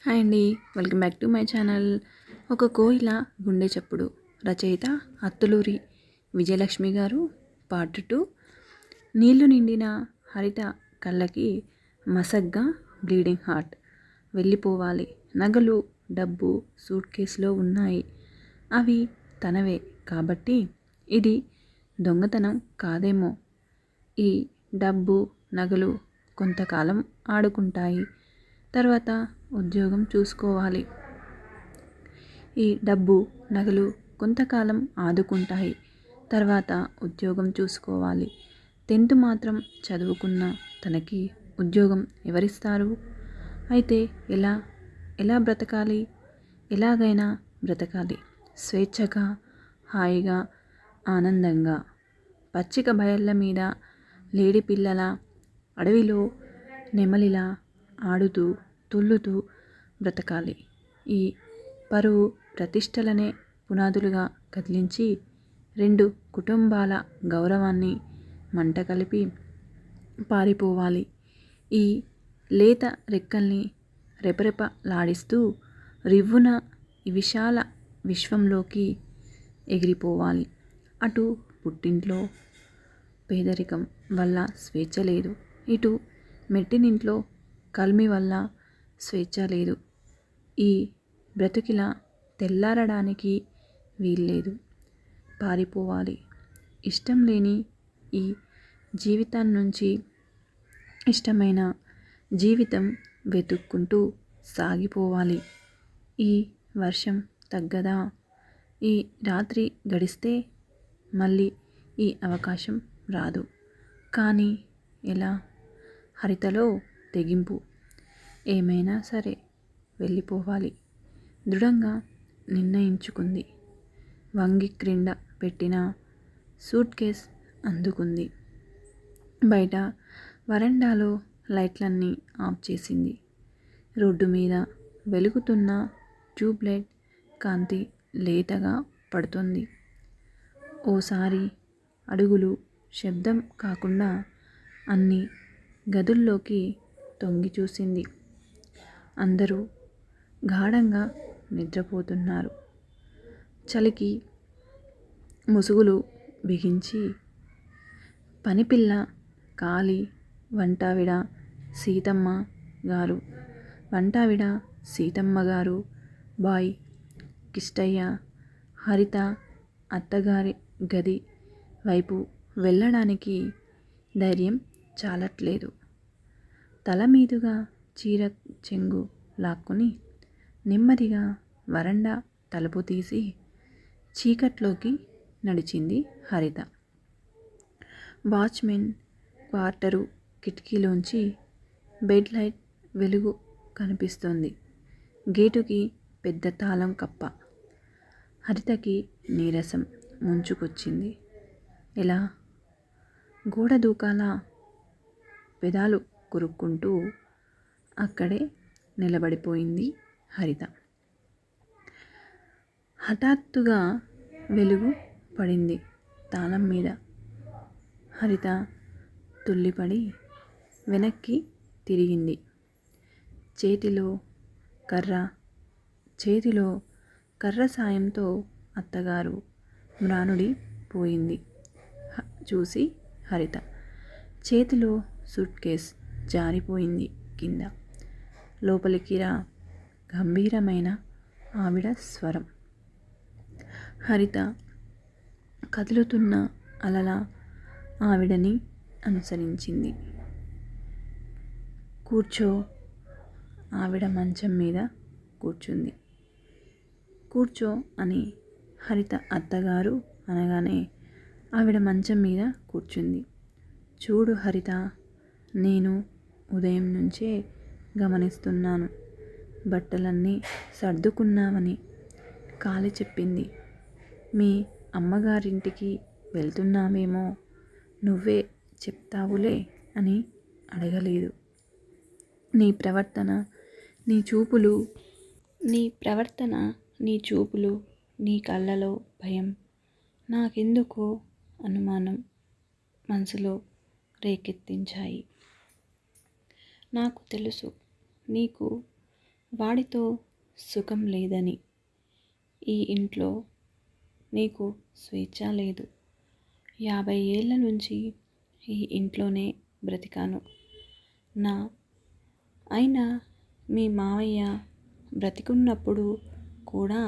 Hi అండి, welcome back to my channel. ఒక కోయిల గుండె చప్పుడు. రచయిత అత్తులూరి విజయలక్ష్మి గారు. పార్ట్ 2. నీళ్లు నిండిన హరిత కళ్ళకి మసగ్గా బ్లీడింగ్ హార్ట్. వెళ్ళిపోవాలి. నగలు, డబ్బు సూట్ కేసులో ఉన్నాయి. అవి తనవే కాబట్టి ఇది దొంగతనం కాదేమో. ఈ డబ్బు, నగలు కొంతకాలం ఆడుకుంటాయి. తర్వాత ఉద్యోగం చూసుకోవాలి. ఈ డబ్బు, నగలు కొంతకాలం ఆదుకుంటాయి. తర్వాత ఉద్యోగం చూసుకోవాలి. 10th మాత్రం చదువుకున్న తనకి ఉద్యోగం ఎవరిస్తారు? అయితే ఎలా బ్రతకాలి? ఎలాగైనా బ్రతకాలి. స్వేచ్ఛగా, హాయిగా, ఆనందంగా. పచ్చిక బయళ్ళ మీద లేడి పిల్లల, అడవిలో నెమలిలా ఆడుతూ తుళ్ళుతూ బ్రతకాలి. ఈ పరువు ప్రతిష్టలనే పునాదులుగా కదిలించి 2 కుటుంబాల గౌరవాన్ని మంట కలిపి పారిపోవాలి. ఈ లేత రెక్కల్ని రెపరెపలాడిస్తూ రివ్వున ఈ విశాల విశ్వంలోకి ఎగిరిపోవాలి. అటు పుట్టింట్లో పేదరికం వల్ల స్వేచ్ఛ లేదు. ఇటు మెట్టినింట్లో కల్మి వల్ల స్వేచ్ఛ లేదు. ఈ బ్రతుకిలా తెల్లారడానికి వీల్లేదు. పారిపోవాలి. ఇష్టం లేని ఈ జీవితాన్నుంచి ఇష్టమైన జీవితం వెతుక్కుంటూ సాగిపోవాలి. ఈ వర్షం తగ్గదా? ఈ రాత్రి గడిస్తే మళ్ళీ ఈ అవకాశం రాదు. కానీ ఎలా? హరితలో తెగింపు. ఏమైనా సరే వెళ్ళిపోవాలి దృఢంగా నిర్ణయించుకుంది. వంగి క్రింద పెట్టిన సూట్ కేస్ అందుకుంది. బయట వరండాలో లైట్లన్నీ ఆఫ్ చేసింది. రోడ్డు మీద వెలుగుతున్న ట్యూబ్లైట్ కాంతి లేతగా పడుతుంది. ఓసారి అడుగులు శబ్దం కాకుండా అన్ని గదుల్లోకి తొంగి చూసింది. అందరూ గాఢంగా నిద్రపోతున్నారు. చలికి ముసుగులు బిగించి పనిపిల్ల కాళీ, వంటావిడ సీతమ్మ గారు, బాయ్ కిష్టయ్య, హరిత అత్తగారి గది వైపు వెళ్ళడానికి ధైర్యం చాలట్లేదు. తల మీదుగా చీర చెంగు లాక్కుని నెమ్మదిగా వరండా తలుపు తీసి చీకట్లోకి నడిచింది హరిత. వాచ్మెన్ క్వార్టరు కిటికీలోంచి బెడ్ లైట్ వెలుగు కనిపిస్తోంది. గేటుకి పెద్ద తాళం కప్ప. హరితకి నీరసం ముంచుకొచ్చింది. ఎలా? గోడ దూకాలా? పెదాలు కొరుక్కుంటూ అక్కడే నిలబడిపోయింది హరిత. హఠాత్తుగా వెలుగు పడింది తాళం మీద. హరిత తుల్లిపడి వెనక్కి తిరిగింది. చేతిలో కర్ర సాయంతో అత్తగారు మ్రానుడి పోయింది చూసి హరిత. చేతిలో సూట్ కేస్ జారిపోయింది కింద. లోపలికి రా, గంభీరమైన ఆవిడ స్వరం. హరిత కదులుతున్న అలలా ఆవిడని అనుసరించింది. కూర్చో. ఆవిడ మంచం మీద కూర్చుంది. కూర్చో అని హరిత అత్తగారు అనగానే ఆవిడ మంచం మీద కూర్చుంది. చూడు హరిత, నేను ఉదయం నుంచే గమనిస్తున్నాను. బట్టలన్నీ సర్దుకున్నావని కాలి చెప్పింది. మీ అమ్మగారింటికి వెళ్తున్నావేమో, నువ్వే చెప్తావులే అని అడగలేదు. నీ ప్రవర్తన, నీ చూపులు, నీ కళ్ళలో భయం నాకెందుకో అనుమానం మనసులో రేకెత్తించాయి. నాకు తెలుసు నీకు వాడితో సుఖం లేదని, ఈ ఇంట్లో నీకు స్వేచ్ఛ లేదు. 50 ఏళ్ళ నుంచి ఈ ఇంట్లోనే బ్రతికాను. నా అయినా మీ మావయ్య బ్రతికున్నప్పుడు కూడా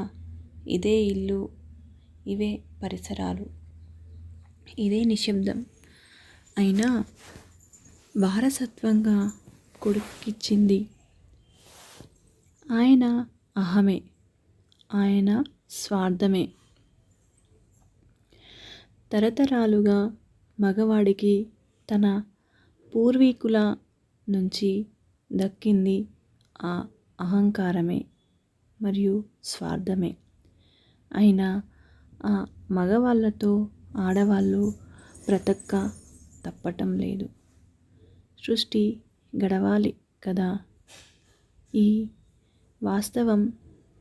ఇదే ఇల్లు, ఇవే పరిసరాలు, ఇదే నిశ్శబ్దం. అయినా వారసత్వంగా కొడుకిచ్చింది ఆయన అహమే, ఆయన స్వార్థమే. తరతరాలుగా మగవాడికి తన పూర్వీకుల నుంచి దక్కింది ఆ అహంకారమే మరియు స్వార్థమే. అయినా ఆ మగవాళ్ళతో ఆడవాళ్ళు బ్రతక్క తప్పటం లేదు. సృష్టి గడవాలి కదా. ఈ వాస్తవం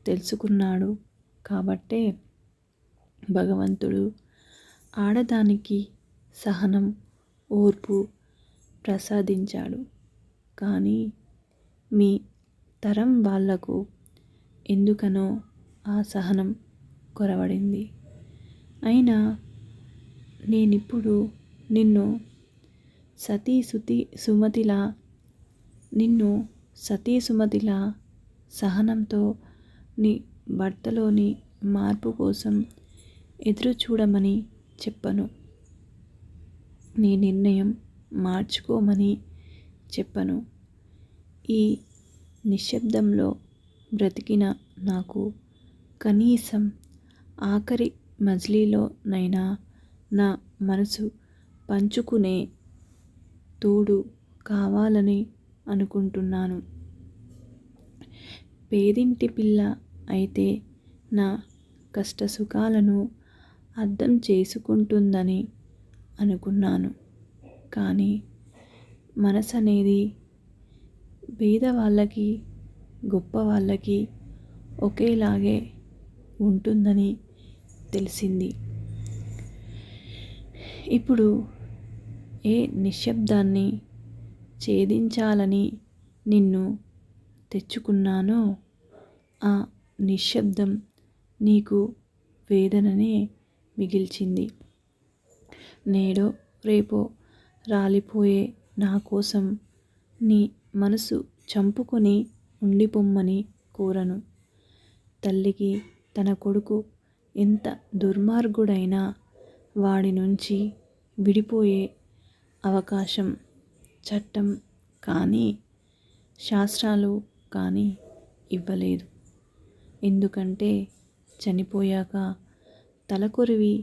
తెలుసుకున్నాడు కాబట్టే భగవంతుడు ఆడదానికి సహనం, ఓర్పు ప్రసాదించాడు. కానీ మీ తరం వాళ్లకు ఎందుకనో ఆ సహనం కొరవడింది. అయినా నేనిప్పుడు నిన్ను సతీ సుమతిలా సహనంతో నీ భర్తలోని మార్పు కోసం ఎదురు చూడమని చెప్పను. నీ నిర్ణయం మార్చుకోమని చెప్పను. ఈ నిశ్శబ్దంలో బ్రతికిన నాకు కనీసం ఆఖరి మజిలీలోనైనా నా మనసు పంచుకునే తోడు కావాలని అనుకుంటున్నాను. పేదింటి పిల్ల అయితే నా కష్టసుఖాలను అర్థం చేసుకుంటుందని అనుకున్నాను. కానీ మనసనేది పేదవాళ్ళకి, గొప్పవాళ్ళకి ఒకేలాగే ఉంటుందని తెలిసింది. ఇప్పుడు ఏ నిశ్శబ్దాన్ని ఛేదించాలని నిన్ను తెచ్చుకున్నానో ఆ నిశ్శబ్దం నీకు వేదననే మిగిల్చింది. నేడో రేపో రాలిపోయే నా కోసం నీ మనసు చంపుకొని ఉండిపొమ్మని కోరను. తల్లికి తన కొడుకు ఎంత దుర్మార్గుడైనా వాడి నుంచి విడిపోయే అవకాశం చట్టం కానీ శాస్త్రాలు కానీ ఇవ్వలేదు. ఎందుకంటే చనిపోయాక తలకొరివి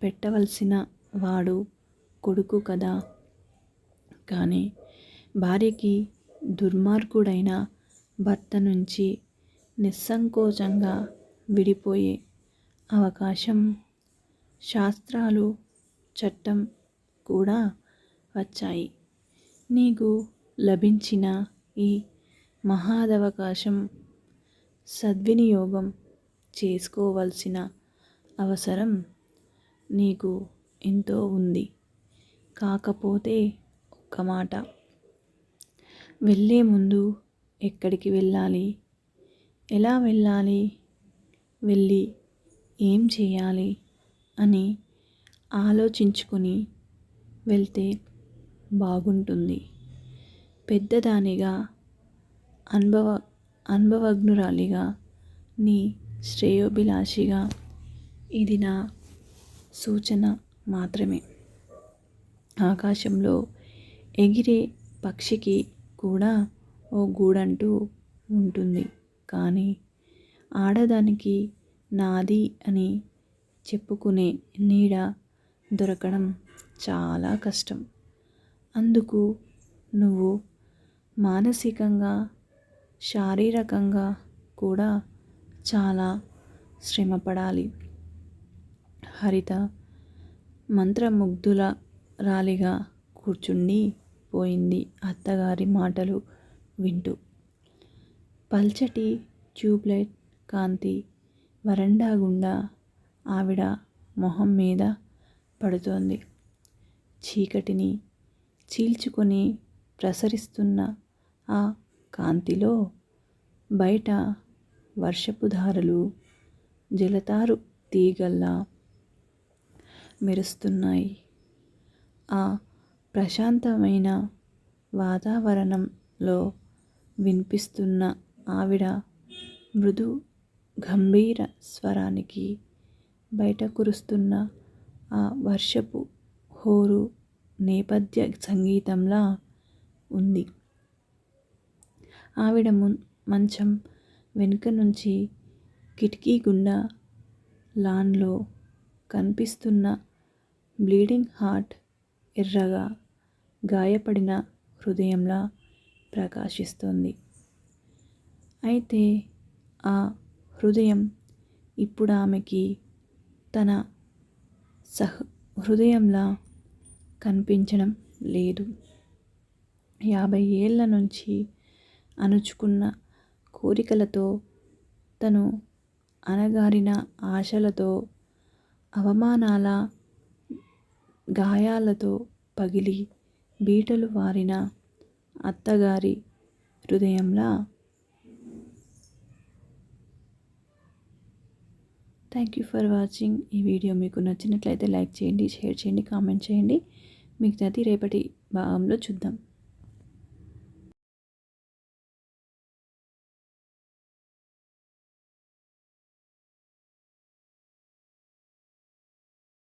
పెట్టవలసిన వాడు కొడుకు కదా. కానీ భార్యకి దుర్మార్గుడైన భర్త నుంచి నిస్సంకోచంగా విడిపోయే అవకాశం శాస్త్రాలు, చట్టం కూడా వచ్చాయి. నీకు లభించిన ఈ మహాదవకాశం సద్వినియోగం చేసుకోవలసిన అవసరం నీకు ఎంతో ఉంది. కాకపోతే ఒక్క మాట, వెళ్ళే ముందు ఎక్కడికి వెళ్ళాలి, ఎలా వెళ్ళాలి, వెళ్ళి ఏం చేయాలి అని ఆలోచించుకొని వెళ్తే బాగుంటుంది. పెద్దదానిగా, అనుభవజ్ఞురాలిగా, నీ శ్రేయోభిలాషిగా ఇది నా సూచన మాత్రమే. ఆకాశంలో ఎగిరే పక్షికి కూడా ఓ గూడంటూ ఉంటుంది. కానీ ఆడదానికి నాది అని చెప్పుకునే నీడ దొరకడం చాలా కష్టం. అందుకు నువ్వు మానసికంగా, శారీరకంగా కూడా చాలా శ్రమపడాలి. హరిత మంత్రముగ్ధురాలిగా కూర్చుండి పోయింది అత్తగారి మాటలు వింటూ. పల్చటి ట్యూబ్లైట్ కాంతి వరండా గుండా ఆవిడ మొహం మీద పడుతోంది. చీకటిని చీల్చుకొని ప్రసరిస్తున్న ఆ కాంతిలో బయట వర్షపు ధారలు జలతారు తీగల్లా మెరుస్తున్నాయి. ఆ ప్రశాంతమైన వాతావరణంలో వినిపిస్తున్న ఆవిడ మృదు గంభీర స్వరానికి బయట కురుస్తున్న ఆ వర్షపు హోరు నేపథ్య సంగీతంలా ఉంది. ఆవిడ మంచం వెనుక నుంచి కిటికీ గుండా లాన్లో కనిపిస్తున్న బ్లీడింగ్ హార్ట్ ఎర్రగా గాయపడిన హృదయంలా ప్రకాశిస్తుంది. అయితే ఆ హృదయం ఇప్పుడు ఆమెకి తన హృదయంలా కనిపించడం లేదు. 50 ఏళ్ల నుంచి అణుచుకున్న కోరికలతో, తను అణగారిన ఆశలతో, అవమానాల గాయాలతో పగిలి బీటలు వారిన అత్తగారి హృదయంలా. Thank you for watching. ఈ వీడియో మీకు నచ్చినట్లయితే లైక్ చేయండి, షేర్ చేయండి, కామెంట్ చేయండి. మిగతాది రేపటి భాగంలో చూద్దాం.